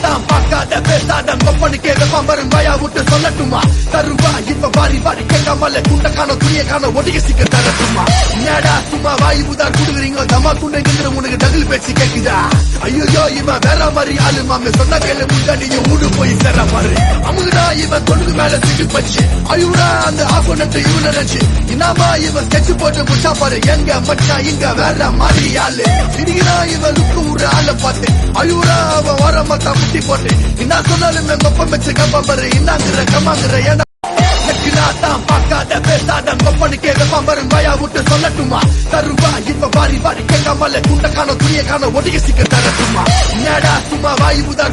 தான் பார்க்காத பேசாத கொப்பனுக்கே வெப்பம்பரும் வயா விட்டு சொல்லட்டுமா தருவா இப்ப வாரி வாரி கேட்காமல குண்ட காண துணிய காண ஒட்டிக்க சிக்க தரட்டுமா என்னடா சும்மா வாயு புதார் குடுக்குறீங்க தமா துண்டைங்கிற உனக்கு டகுல் பேச்சு கேக்குதா ஐயோ இவன் வேற மாதிரி ஆளு மாமே சொன்ன கேளு முன்னாடி ஊடு போய் சேர பாரு அமுகுடா இவன் தொடுக்கு மேல சிட்டு பச்சு ஐயோடா அந்த ஆப்போனட் இவன நினைச்சு இனாமா இவன் ஸ்கெட்ச் போட்டு முச்சா பாரு எங்க மச்சா இங்க வேற மாதிரி ஆளு சிரிக்கிறா இவன் லுக்கு ஒரு ஆளை பார்த்து ஐயோடா அவன் வர மாட்டா முட்டி போட்டு என்ன சொன்னாலுமே கொப்பம் வச்சு கம்பாரு இன்னாங்கிற கம்மாங்கிற ஏன்னா தான் பார்க்காத பேசாத கொப்பனுக்கே வெப்பம்பரும் வயா விட்டு சொல்லட்டுமா தருவா இப்ப வாரி வாரி கேட்காமல குண்ட காண துணிய காண ஒட்டிக்க சிக்க தரட்டுமா என்னடா சும்மா வாயு புதார்